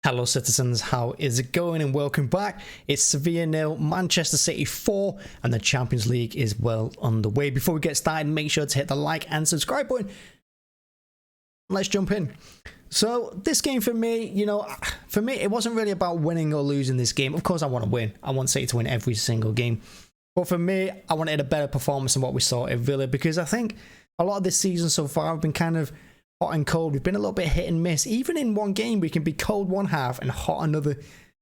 Hello citizens, how is it going and welcome back. It's Sevilla 0, Manchester City 4 and the Champions League is well underway. Before we get started, make sure to hit the like and subscribe button. Let's jump in. So this game for me, it wasn't really about winning or losing this game. Of course I want to win. I want City to win every single game. But for me, I wanted a better performance than what we saw at Villa because I think a lot of this season so far have been kind of hot and cold. We've been a little bit hit and miss. Even in one game, we can be cold one half and hot another.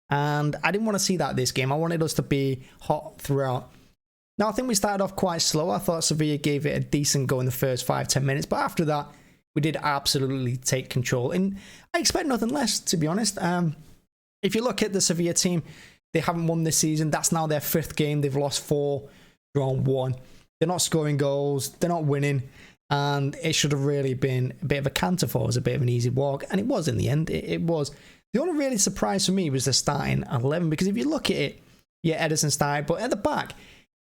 And I didn't want to see that this game. I wanted us to be hot throughout. Now, I think we started off quite slow. I thought Sevilla gave it a decent go in the first 5-10 minutes. But after that, we did absolutely take control. And I expect nothing less, to be honest. If you look at the Sevilla team, they haven't won this season. That's now their 5th game. They've lost 4, drawn 1. They're not scoring goals. They're not winning. And it should have really been a bit of a canter for us, a bit of an easy walk. And it was in the end. It was. The only really surprise for me was the starting 11. Because if you look at it, yeah, Ederson started. But at the back,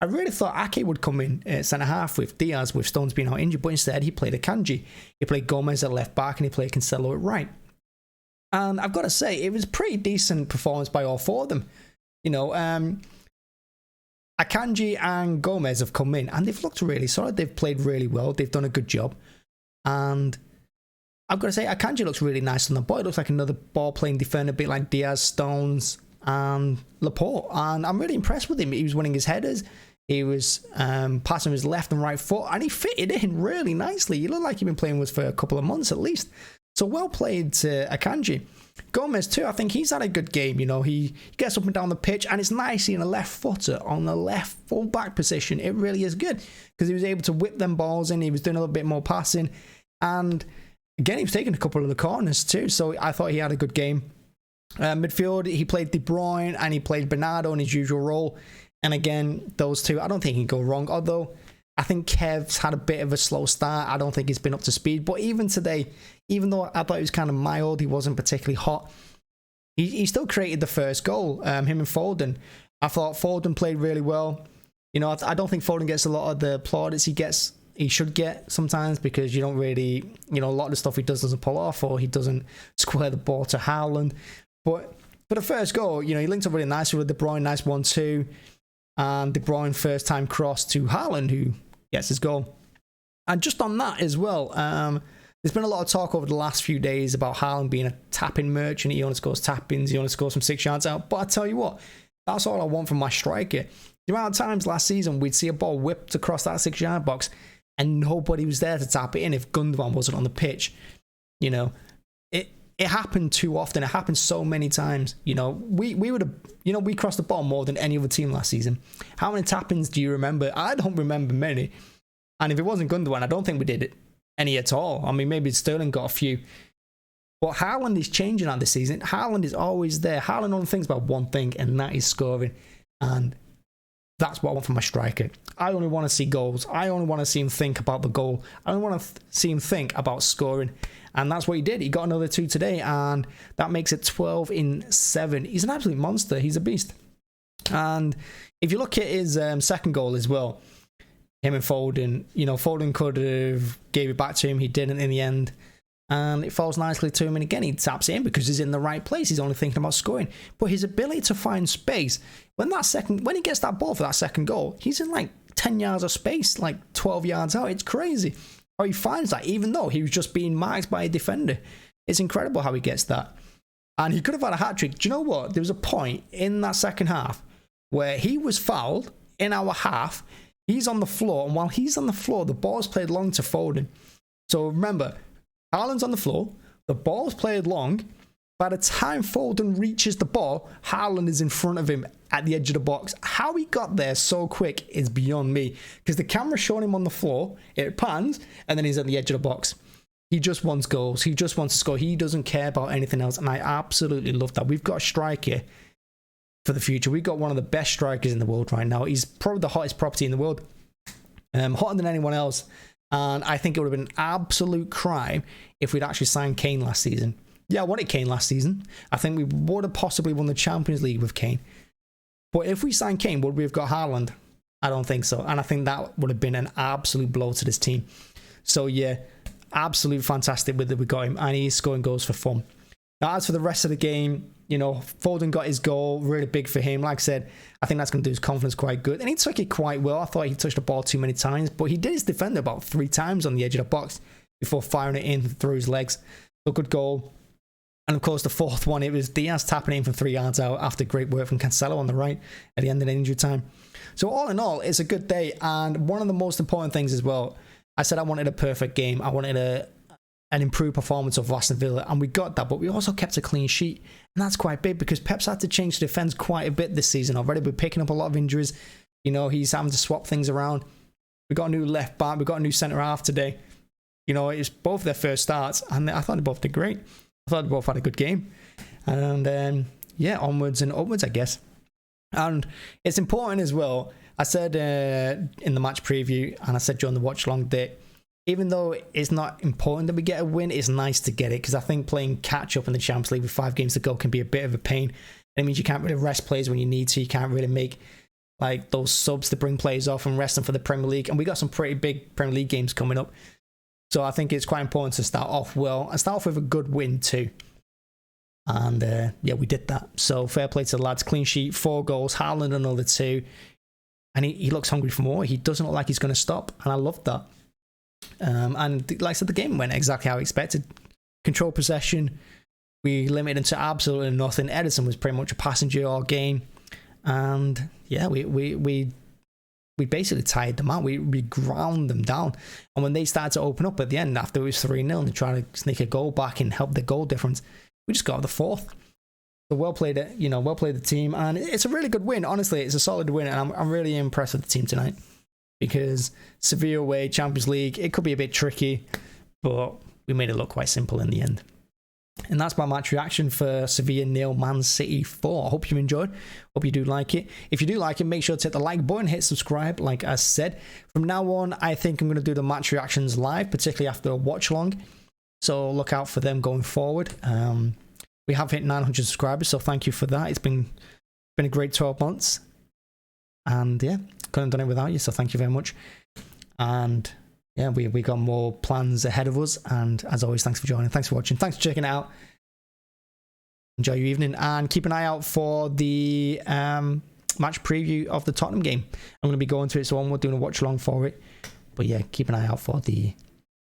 I really thought Ake would come in at centre-half with Diaz, with Stones being out injured. But instead, he played Akanji. He played Gomez at left back and he played Cancelo at right. And I've got to say, it was a pretty decent performance by all 4 of them. Akanji and Gomez have come in and they've looked really solid. They've played really well. They've done a good job. And I've got to say, Akanji looks really nice on the ball. It looks like another ball-playing defender, a bit like Diaz, Stones, and Laporte. And I'm really impressed with him. He was winning his headers. He was passing his left and right foot. And he fitted in really nicely. He looked like he'd been playing with us for a couple of months at least. So well played to Akanji. Gomez too, I think he's had a good game. He gets up and down the pitch and it's nice seeing a left footer on the left full back position. It really is good because he was able to whip them balls in. He was doing a little bit more passing and again he was taking a couple of the corners too, so I thought he had a good game. Midfield, he played De Bruyne and he played Bernardo in his usual role, and again those two I don't think he can go wrong, although I think Kev's had a bit of a slow start. I don't think he's been up to speed. But even today, even though I thought he was kind of mild, he wasn't particularly hot, he still created the first goal, him and Foden. I thought Foden played really well. I don't think Foden gets a lot of the plaudits he should get sometimes because you don't really, a lot of the stuff he doesn't pull off or he doesn't square the ball to Haaland. But for the first goal, he linked up really nicely with De Bruyne, nice 1-2. And De Bruyne first time cross to Haaland, who gets his goal. And just on that as well, there's been a lot of talk over the last few days about Haaland being a tapping merchant. He only scores tap-ins, he only scores from 6 yards out. But I tell you what, that's all I want from my striker. The amount of times last season we'd see a ball whipped across that 6-yard box and nobody was there to tap it in if Gundogan wasn't on the pitch. It happened too often. It happened so many times. We would have, we crossed the ball more than any other team last season. How many tap-ins do you remember? I don't remember many. And if it wasn't Gundogan, I don't think we did any at all. I mean, maybe Sterling got a few. But Haaland is changing that this season. Haaland is always there. Haaland only thinks about one thing, and that is scoring. And that's what I want from my striker. I only want to see goals. I only want to see him think about the goal. I only want to see him think about scoring. And that's what he did. He got another 2 today, and that makes it 12 in 7. He's an absolute monster. He's a beast. And if you look at his second goal as well, him and Foden, Foden could have gave it back to him. He didn't in the end. And it falls nicely to him. And again, he taps it in because he's in the right place. He's only thinking about scoring. But his ability to find space, when he gets that ball for that second goal, he's in like 10 yards of space, like 12 yards out. It's crazy how he finds that, even though he was just being marked by a defender. It's incredible how he gets that. And he could have had a hat-trick. Do you know what? There was a point in that second half where he was fouled in our half. He's on the floor, and while he's on the floor, the ball's played long to Foden. So remember, Haaland's on the floor, the ball's played long. By the time Foden reaches the ball, Haaland is in front of him at the edge of the box. How he got there so quick is beyond me. Because the camera's showing him on the floor, it pans, and then he's at the edge of the box. He just wants goals. He just wants to score. He doesn't care about anything else. And I absolutely love that. We've got a striker for the future. We've got one of the best strikers in the world right now. He's probably the hottest property in the world. Hotter than anyone else. And I think it would have been an absolute crime if we'd actually signed Kane last season. Yeah, I wanted Kane last season. I think we would have possibly won the Champions League with Kane. But if we signed Kane, would we have got Haaland? I don't think so. And I think that would have been an absolute blow to this team. So yeah, absolute fantastic with that we got him. And he's scoring goals for fun. Now, as for the rest of the game, You know, Foden got his goal, really big for him. Like I said, I think that's going to do his confidence quite good. And he took it quite well. I thought he touched the ball too many times, but he did his defender about 3 times on the edge of the box before firing it in through his legs. So good goal. And of course, the fourth one, it was Diaz tapping in from 3 yards out after great work from Cancelo on the right at the end of the injury time. So all in all, it's a good day. And one of the most important things as well, I said I wanted a perfect game. I wanted an improved performance of Aston Villa, and we got that, but we also kept a clean sheet. And that's quite big because Pep's had to change the defence quite a bit this season already. We're picking up a lot of injuries. You know, he's having to swap things around. We got a new left back. We got a new centre half today. You know, it's both their first starts, and I thought they both did great. I thought they both had a good game. And yeah, onwards and upwards, I guess. And it's important as well. I said in the match preview, and I said during the watch along, that even though it's not important that we get a win, it's nice to get it, because I think playing catch up in the Champions League with 5 games to go can be a bit of a pain. It means you can't really rest players when you need to. You can't really make like those subs to bring players off and rest them for the Premier League. And we got some pretty big Premier League games coming up. So I think it's quite important to start off well and start off with a good win too. And yeah, we did that. So fair play to the lads. Clean sheet, 4 goals, Haaland another 2. And he looks hungry for more. He doesn't look like he's going to stop. And I love that. And like I said, the game went exactly how I expected. Control possession. We limited him to absolutely nothing. Edison was pretty much a passenger all game. And yeah, we basically tired them out. We ground them down. And when they started to open up at the end, after it was 3-0, and they tried to sneak a goal back and help the goal difference, we just got the 4th. So well played, well played the team. And it's a really good win. Honestly, it's a solid win. And I'm really impressed with the team tonight. Because Sevilla away, Champions League, it could be a bit tricky, but we made it look quite simple in the end. And that's my match reaction for Sevilla 0, Man City 4. I hope you enjoyed. Hope you do like it. If you do like it, make sure to hit the like button, hit subscribe, like I said. From now on, I think I'm going to do the match reactions live, particularly after a watch along. So look out for them going forward. We have hit 900 subscribers, so thank you for that. It's been a great 12 months. And yeah, couldn't have done it without you, so thank you very much. And yeah, we got more plans ahead of us. And as always, thanks for joining. Thanks for watching. Thanks for checking it out. Enjoy your evening. And keep an eye out for the match preview of the Tottenham game. I'm going to be going to it, so I'm doing a watch along for it. But yeah, keep an eye out for the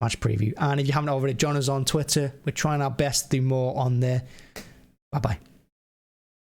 match preview. And if you haven't already, join us on Twitter. We're trying our best to do more on there. Bye-bye.